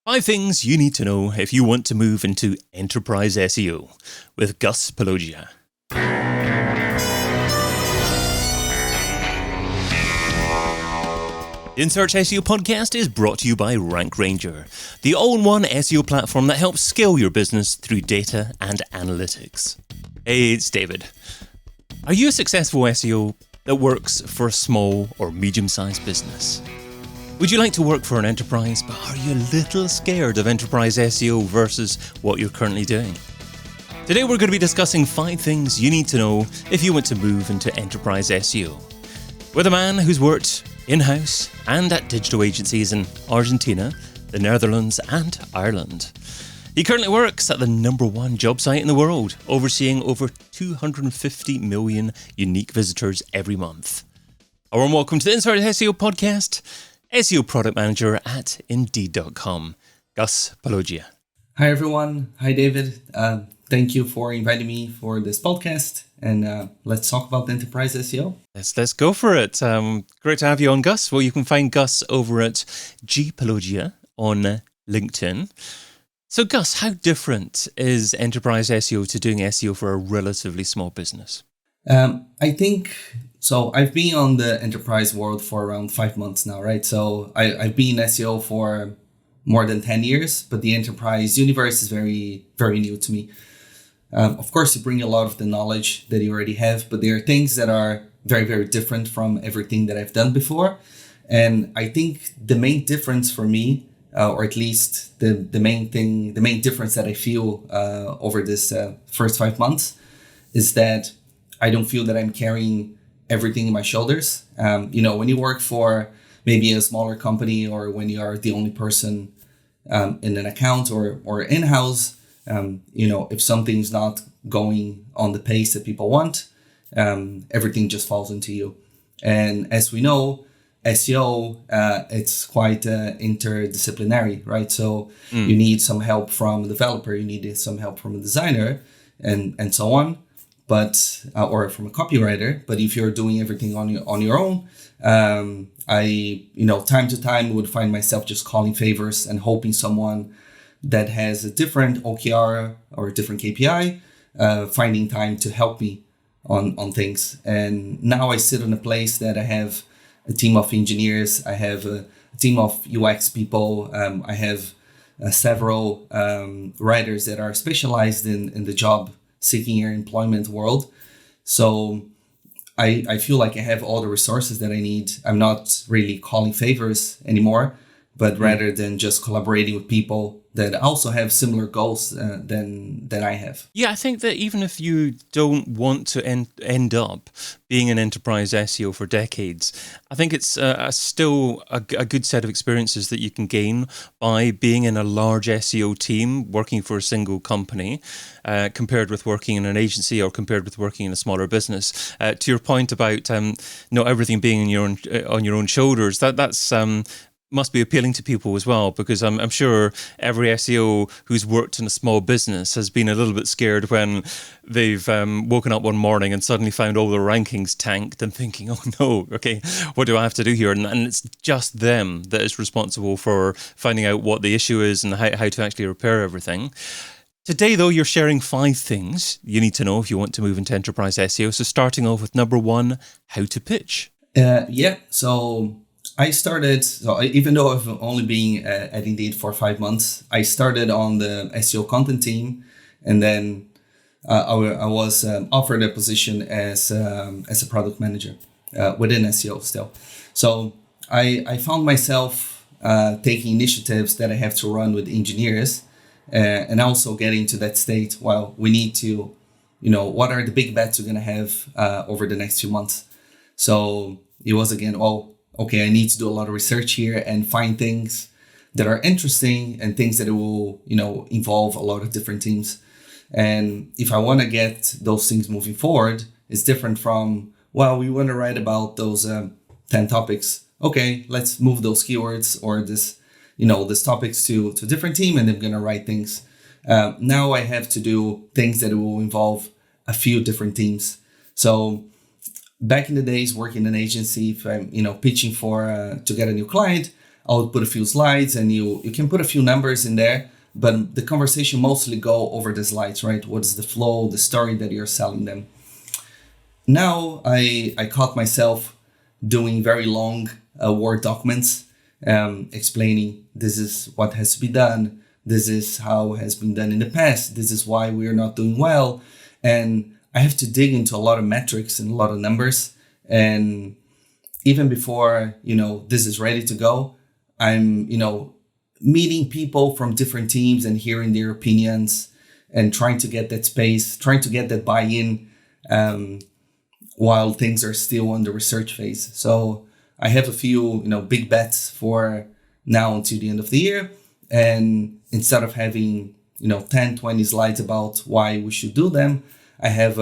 5 things you need to know if you want to move into enterprise SEO with Gus Pelogia. The In Search SEO podcast is brought to you by Rank Ranger, the all-in-one SEO platform that helps scale your business through data and analytics. Hey, it's David. Are you a successful SEO that works for a small or medium-sized business? Would you like to work for an enterprise, but are you a little scared of enterprise SEO versus what you're currently doing? Today we're going to be discussing 5 things you need to know if you want to move into enterprise SEO. With a man who's worked in-house and at digital agencies in Argentina, the Netherlands and Ireland. He currently works at the #1 job site in the world, overseeing over 250 million unique visitors every month. A warm welcome to the In Search SEO podcast, SEO product manager at Indeed.com, Gus Pelogia. Hi everyone. Hi David. Thank you for inviting me for this podcast, and let's talk about enterprise SEO. Let's go for it. Great to have you on, Gus. Well, you can find Gus over at Pelogia on LinkedIn. So Gus, how different is enterprise SEO to doing SEO for a relatively small business? I think so. I've been on the enterprise world for around 5 months now, right? So I've been in SEO for more than 10 years, but the enterprise universe is very, very new to me. Of course, you bring a lot of the knowledge that you already have, but there are things that are very, very different from everything that I've done before. And I think the main difference for me, or at least the main difference that I feel over this first 5 months is that I don't feel that I'm carrying everything in my shoulders. When you work for maybe a smaller company, or when you are the only person in an account or in-house, if something's not going on the pace that people want, everything just falls into you. And as we know, SEO, it's quite interdisciplinary, right? So you need some help from a developer, you need some help from a designer, and so on. But or from a copywriter. But if you're doing everything on your own, I time to time would find myself just calling favors and hoping someone that has a different OKR or a different KPI, finding time to help me on things. And now I sit in a place that I have a team of engineers, I have a team of UX people, I have several writers that are specialized in the job seeking your employment world. So I feel like I have all the resources that I need. I'm not really calling favors anymore, but rather than just collaborating with people that also have similar goals than I have. Yeah, I think that even if you don't want to end up being an enterprise SEO for decades, I think it's still a good set of experiences that you can gain by being in a large SEO team, working for a single company, compared with working in an agency or compared with working in a smaller business. To your point about not everything being on your own shoulders, that's must be appealing to people as well, because I'm sure every SEO who's worked in a small business has been a little bit scared when they've woken up one morning and suddenly found all their rankings tanked and thinking, oh no, okay, what do I have to do here? And it's just them that is responsible for finding out what the issue is and how to actually repair everything. Today, though, you're sharing 5 things you need to know if you want to move into enterprise SEO. So starting off with #1, how to pitch. So I started, even though I've only been at Indeed for 5 months, I started on the SEO content team, and then I was offered a position as a product manager within SEO still. So I found myself taking initiatives that I have to run with engineers, and also getting to that state. Well, we need to, what are the big bets we're going to have over the next few months? So it was again, okay, I need to do a lot of research here and find things that are interesting and things that will, involve a lot of different teams. And if I want to get those things moving forward, it's different from, we want to write about those 10 topics. Okay, let's move those keywords or this topics to a different team, and they're going to write things. Now I have to do things that will involve a few different teams. So back in the days working in an agency, if I'm pitching for to get a new client, I'll put a few slides, and you can put a few numbers in there, but the conversation mostly go over the slides, right? What's the flow, the story that you're selling them. Now I caught myself doing very long Word documents, explaining this is what has to be done. This is how it has been done in the past. This is why we are not doing well. And I have to dig into a lot of metrics and a lot of numbers. And even before, this is ready to go, I'm, meeting people from different teams and hearing their opinions and trying to get that space, trying to get that buy-in, while things are still on the research phase. So I have a few, big bets for now until the end of the year. And instead of having, 10, 20 slides about why we should do them, I have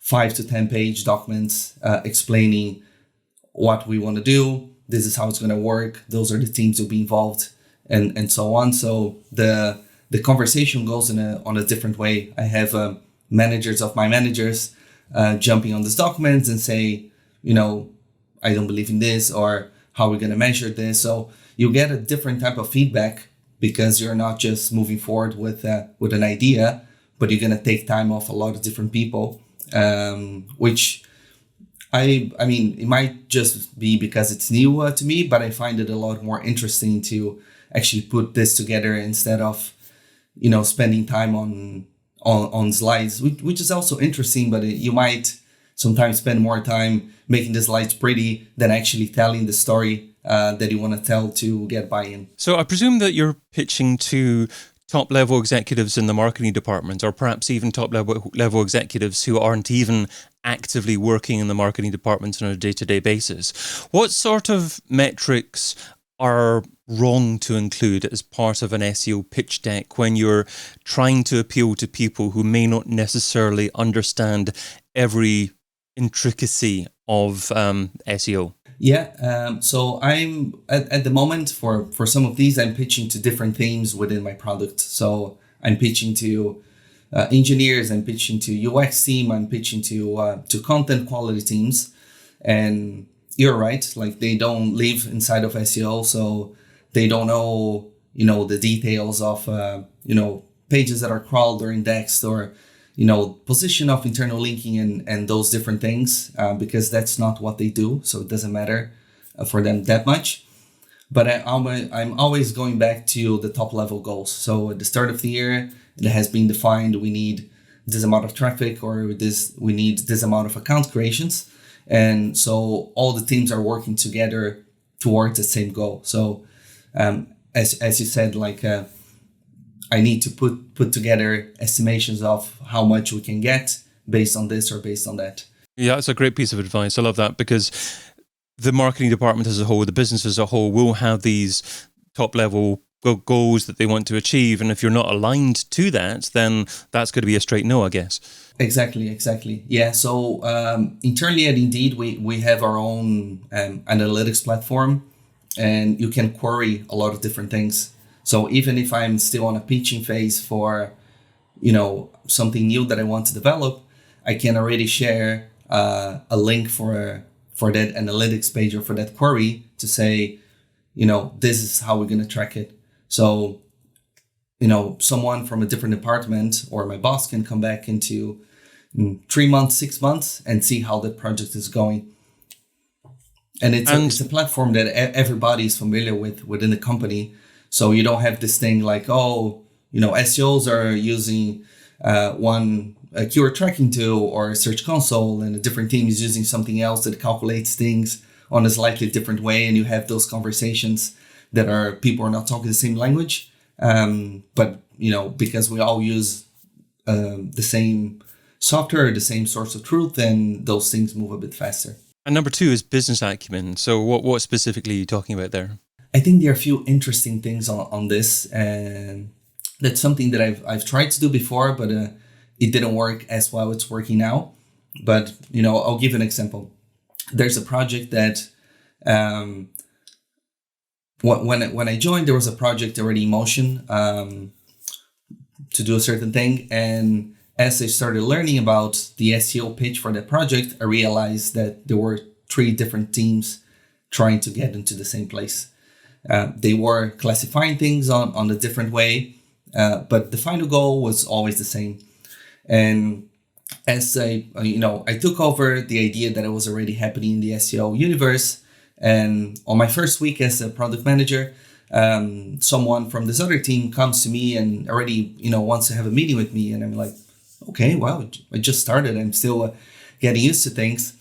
5 to 10 page documents explaining what we want to do. This is how it's going to work. Those are the teams that will be involved, and so on. So the conversation goes on a different way. I have managers of my managers jumping on these documents and say, I don't believe in this, or how are we going to measure this? So you get a different type of feedback because you're not just moving forward with an idea, but you're going to take time off a lot of different people, which I mean, it might just be because it's new to me, but I find it a lot more interesting to actually put this together instead of, spending time on slides, which is also interesting, but you might sometimes spend more time making the slides pretty than actually telling the story that you want to tell to get buy-in. So I presume that you're pitching to top-level executives in the marketing department, or perhaps even top-level executives who aren't even actively working in the marketing department on a day-to-day basis. What sort of metrics are wrong to include as part of an SEO pitch deck when you're trying to appeal to people who may not necessarily understand every intricacy of SEO? Yeah, so I'm at the moment for some of these, I'm pitching to different themes within my product. So I'm pitching to engineers, I'm pitching to UX team, I'm pitching to content quality teams. And you're right, like they don't live inside of SEO, so they don't know, the details of, pages that are crawled or indexed, or position of internal linking and those different things, because that's not what they do. So it doesn't matter for them that much. But I'm always going back to the top level goals. So at the start of the year, it has been defined, we need this amount of traffic, or we need this amount of account creations. And so all the teams are working together towards the same goal. So as you said, like, I need to put together estimations of how much we can get based on this or based on that. Yeah, it's a great piece of advice. I love that, because the marketing department as a whole, the business as a whole, will have these top-level goals that they want to achieve. And if you're not aligned to that, then that's going to be a straight no, I guess. Exactly. Yeah, so internally at Indeed, we have our own analytics platform, and you can query a lot of different things. So even if I'm still on a pitching phase for, something new that I want to develop, I can already share a link for that analytics page or for that query to say, this is how we're going to track it. So, someone from a different department or my boss can come back into 3 months, 6 months and see how the project is going. And it's a platform that everybody is familiar with within the company. So you don't have this thing like, SEOs are using a keyword tracking tool or a search console, and a different team is using something else that calculates things on a slightly different way. And you have those conversations that people are not talking the same language. But, because we all use the same software, the same source of truth, then those things move a bit faster. And number 2 is business acumen. So what specifically are you talking about there? I think there are a few interesting things on this, and that's something that I've tried to do before, but it didn't work as well it's working now. But, I'll give an example. There's a project that when I joined, there was a project already in motion to do a certain thing. And as I started learning about the SEO pitch for that project, I realized that there were 3 different teams trying to get into the same place. They were classifying things on a different way, but the final goal was always the same. And as I took over the idea that it was already happening in the SEO universe. And on my first week as a product manager, someone from this other team comes to me and already, wants to have a meeting with me. And I'm like, okay, well, I just started. I'm still getting used to things.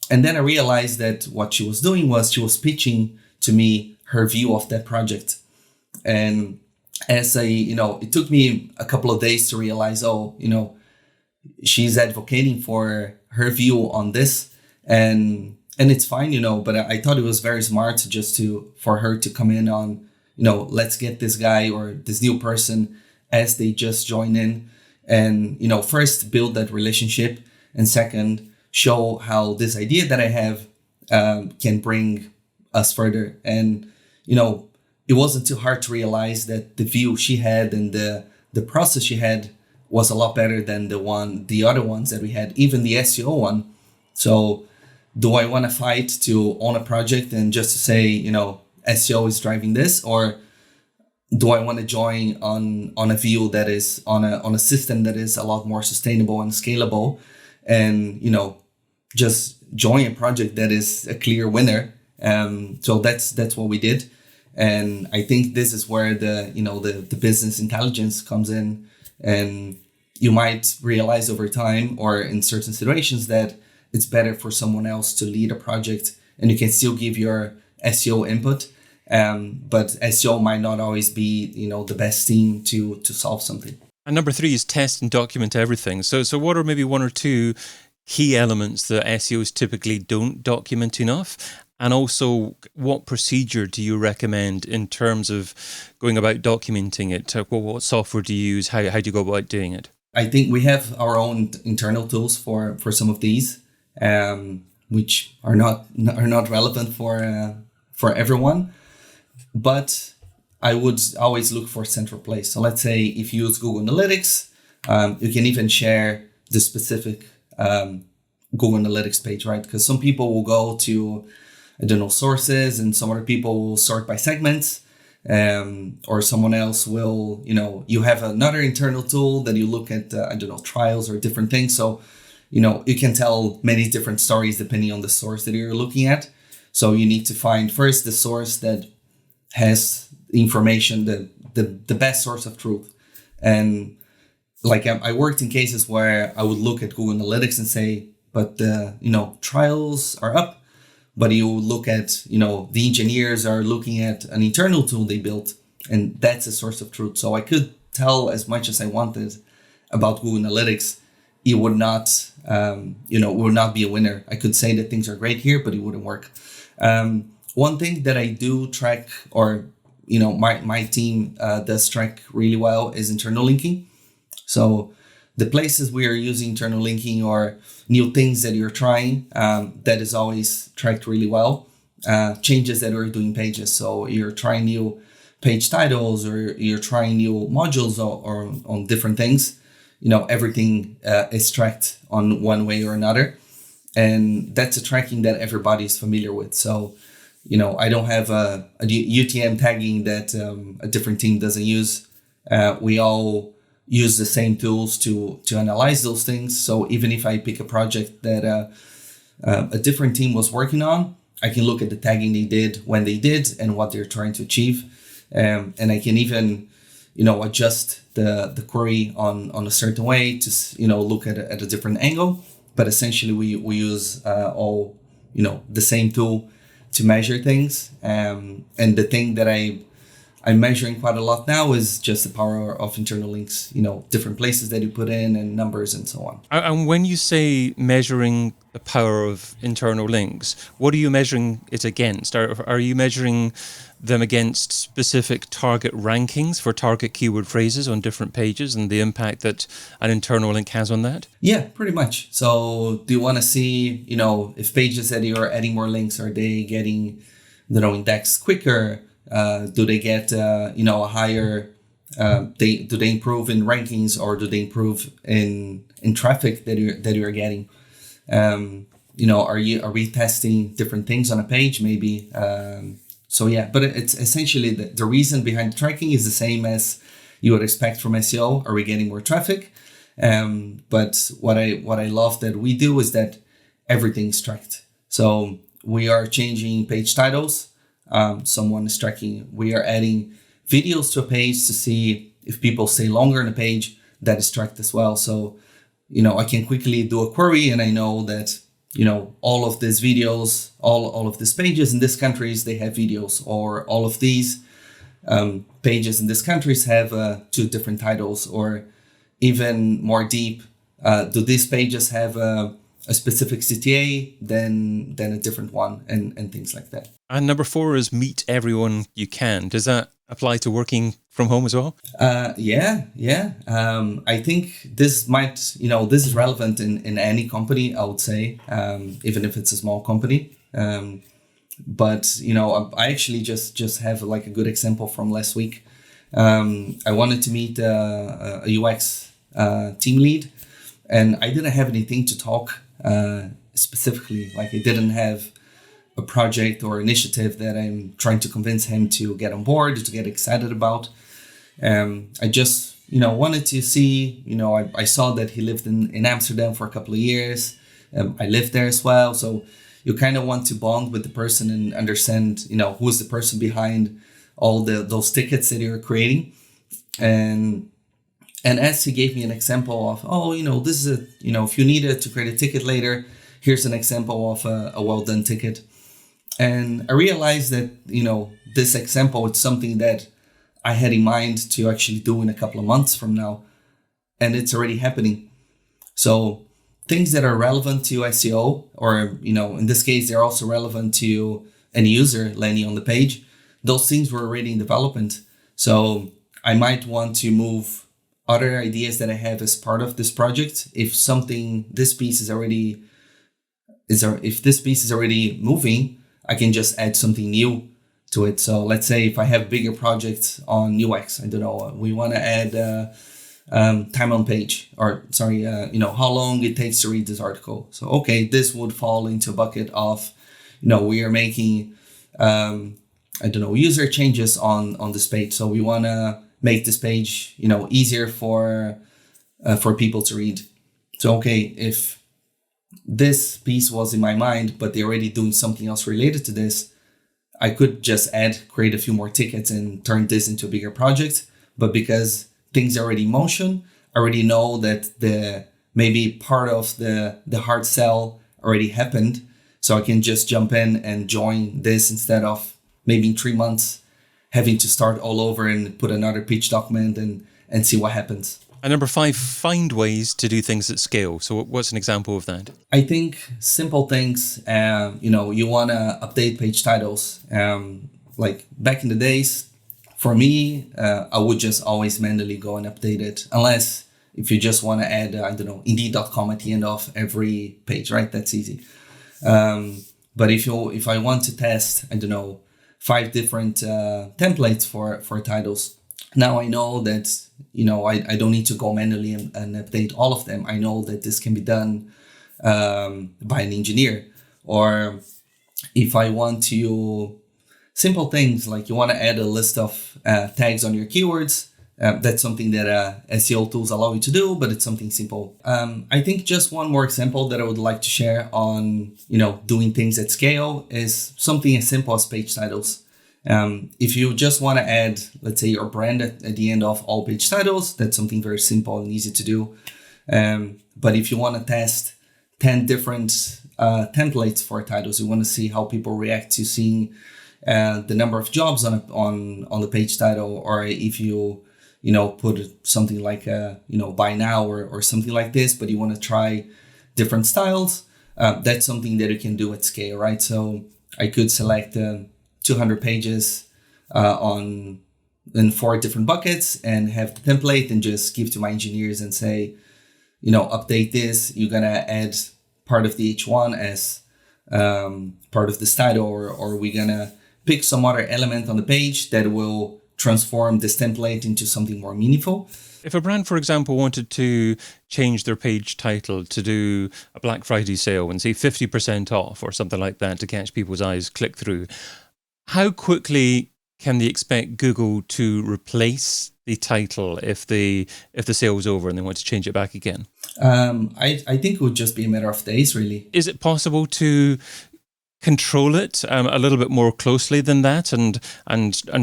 And then I realized that what she was doing was she was pitching to me her view of that project. And as it took me a couple of days to realize, she's advocating for her view on this, and it's fine, but I thought it was very smart for her to come in on, let's get this guy or this new person as they just join in, and, first build that relationship, and second, show how this idea that I have can bring us further. And, it wasn't too hard to realize that the view she had and the process she had was a lot better than the other ones that we had, even the SEO one. So do I want to fight to own a project and just to say, SEO is driving this, or do I want to join on a view that is on a system that is a lot more sustainable and scalable, and, just join a project that is a clear winner? So that's what we did. And I think this is where the business intelligence comes in. And you might realize over time or in certain situations that it's better for someone else to lead a project, and you can still give your SEO input. But SEO might not always be, the best team to solve something. And number 3 is test and document everything. So what are maybe one or two key elements that SEOs typically don't document enough? And also, what procedure do you recommend in terms of going about documenting it? What software do you use? How do you go about doing it? I think we have our own internal tools for some of these, which are not relevant for everyone. But I would always look for central place. So let's say if you use Google Analytics, you can even share the specific Google Analytics page, right? Because some people will go to, sources, and some other people will sort by segments, or someone else will, you have another internal tool that you look at, trials or different things. So, you can tell many different stories depending on the source that you're looking at. So you need to find first the source that has information, the best source of truth. And like I worked in cases where I would look at Google Analytics and say, but trials are up. But you look at, the engineers are looking at an internal tool they built, and that's a source of truth. So I could tell as much as I wanted about Google Analytics. It would not, would not be a winner. I could say that things are great here, but it wouldn't work. One thing that I do track, or, my team does track really well, is internal linking. So the places we are using internal linking or new things that you're trying, that is always tracked really well. Changes that we're doing pages. So you're trying new page titles, or you're trying new modules or on different things. Everything is tracked on one way or another. And that's a tracking that everybody is familiar with. So, I don't have a UTM tagging that a different team doesn't use. We all use the same tools to analyze those things. So even if I pick a project that a different team was working on, I can look at the tagging they did, when they did, and what they're trying to achieve. And I can even, adjust the query on a certain way to, look at a different angle. But essentially we use all, the same tool to measure things. And the thing that I'm measuring quite a lot now is just the power of internal links, different places that you put in and numbers and so on. And when you say measuring the power of internal links, what are you measuring it against? Are you measuring them against specific target rankings for target keyword phrases on different pages and the impact that an internal link has on that? Yeah, pretty much. So do you want to see, if pages that you're adding more links, are they getting, indexed quicker? Do they get, a higher, do they improve in rankings, or do they improve in traffic that you're getting? Are we testing different things on a page? Maybe, So yeah, but it's essentially the reason behind the tracking is the same as you would expect from SEO. Are we getting more traffic? But what I love that we do is that everything's tracked. So we are changing page titles. Someone is tracking. We are adding videos to a page to see if people stay longer on a page. That is tracked as well. So, I can quickly do a query and I know that, all of these videos, all of these pages in these countries, they have videos, or all of these pages in these countries have 2 different titles, or even more deep, do these pages have a specific CTA than a different one, and things like that. And number 4 is meet everyone you can. Does that apply to working from home as well? Yeah. I think this might, this is relevant in any company, I would say, even if it's a small company. But, I actually just have like a good example from last week. I wanted to meet a UX team lead, and I didn't have anything to talk specifically. Like, I didn't have a project or initiative that I'm trying to convince him to get on board, to get excited about. I just, wanted to see, I saw that he lived in Amsterdam for a couple of years. I lived there as well. So you kind of want to bond with the person and understand, who is the person behind all those tickets that you're creating. And as he gave me an example of, this is if you needed to create a ticket later, here's an example of a well-done ticket. And I realized that, this example, it's something that I had in mind to actually do in a couple of months from now. And it's already happening. So things that are relevant to SEO, or, in this case, they're also relevant to any user landing on the page. Those things were already in development. So I might want to move other ideas that I have as part of this project. If this piece is already moving, I can just add something new to it. So let's say if I have bigger projects on UX, I don't know, we want to add time on page, or how long it takes to read this article. So, okay, this would fall into a bucket of, we are making, user changes on this page. So we want to make this page, easier for people to read. So, okay, if this piece was in my mind, but they're already doing something else related to this, I could just create a few more tickets and turn this into a bigger project. But because things are already in motion, I already know that maybe part of the hard sell already happened. So I can just jump in and join this instead of maybe in 3 months having to start all over and put another pitch document and see what happens. And number 5, find ways to do things at scale. So what's an example of that? I think simple things, you want to update page titles. Like back in the days, for me, I would just always manually go and update it. Unless if you just want to add, Indeed.com at the end of every page, right? That's easy. But if I want to test, 5 different templates for titles, now I know that, I don't need to go manually and update all of them. I know that this can be done by an engineer. Or if I want to, simple things like you want to add a list of tags on your keywords, that's something that SEO tools allow you to do, but it's something simple. I think just one more example that I would like to share on, doing things at scale is something as simple as page titles. If you just want to add, let's say, your brand at the end of all page titles, that's something very simple and easy to do. But if you want to test 10 different templates for titles, you want to see how people react to seeing the number of jobs on the page title, or if you put something like buy now or something like this, but you want to try different styles, that's something that you can do at scale, right? So I could select 200 pages in 4 different buckets and have the template and just give to my engineers and say, update this. You're gonna add part of the H1 as part of this title, or we're gonna pick some other element on the page that will transform this template into something more meaningful. If a brand, for example, wanted to change their page title to do a Black Friday sale and say 50% off or something like that to catch people's eyes, click through, How quickly can they expect Google to replace the title if the sale's over and they want to change it back again? I think it would just be a matter of days, really. Is it possible to control it a little bit more closely than that, and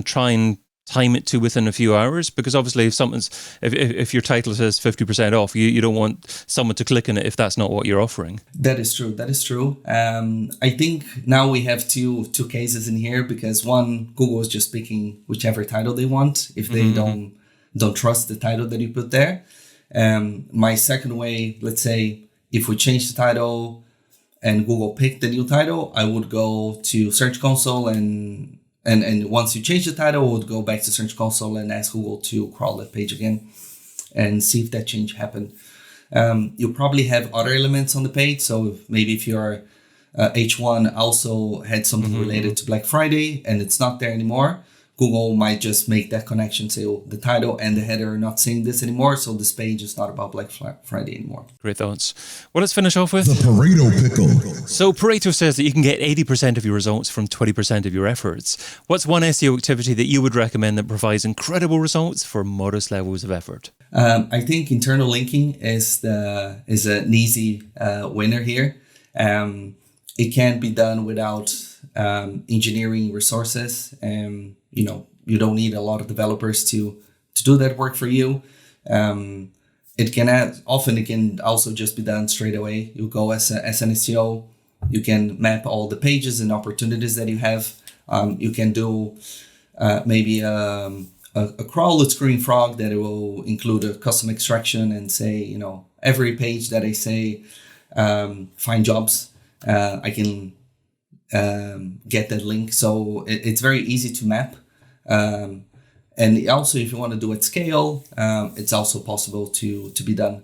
try and time it to within a few hours? Because obviously, if your title says 50% off, you don't want someone to click on it if that's not what you're offering. That is true. I think now we have two cases in here, because one, Google is just picking whichever title they want if they don't trust the title that you put there. My second way, let's say if we change the title and Google picked the new title, I would go to Search Console and once you change the title, I would go back to Search Console and ask Google to crawl that page again and see if that change happened. You probably have other elements on the page. So maybe if your H1 also had something related to Black Friday and it's not there anymore, Google might just make that connection, say, oh, the title and the header are not saying this anymore, so this page is not about Black Friday anymore. Great thoughts. Well, let's finish off with the Pareto pickle. So Pareto says that you can get 80% of your results from 20% of your efforts. What's one SEO activity that you would recommend that provides incredible results for modest levels of effort? I think internal linking is an easy winner here. It can be done without engineering resources. You don't need a lot of developers to do that work for you. It can also just be done straight away. You go as an SEO, you can map all the pages and opportunities that you have. You can do maybe a crawl with Screen Frog that will include a custom extraction and say, every page that I say find jobs, I can get that link. So it's very easy to map. And also, if you want to do it at scale, it's also possible to be done.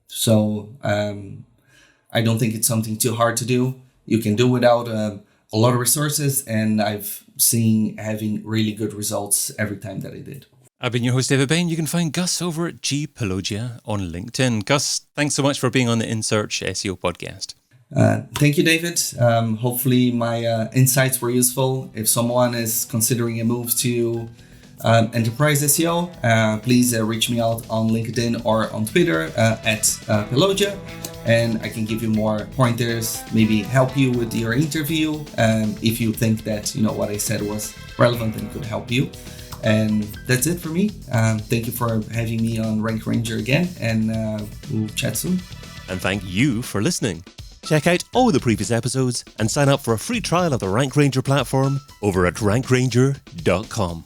So I don't think it's something too hard to do. You can do without a lot of resources, and I've seen having really good results every time that I did. I've been your host, David Bain. You can find Gus over at Pelogia on LinkedIn. Gus, thanks so much for being on the In Search SEO podcast. Thank you, David. Hopefully my insights were useful. If someone is considering a move to enterprise SEO, please reach me out on LinkedIn or on Twitter at Pelogia, and I can give you more pointers, maybe help you with your interview if you think that what I said was relevant and could help you. And that's it for me. Thank you for having me on Rank Ranger again, and we'll chat soon. And thank you for listening. Check out all the previous episodes and sign up for a free trial of the Rank Ranger platform over at rankranger.com.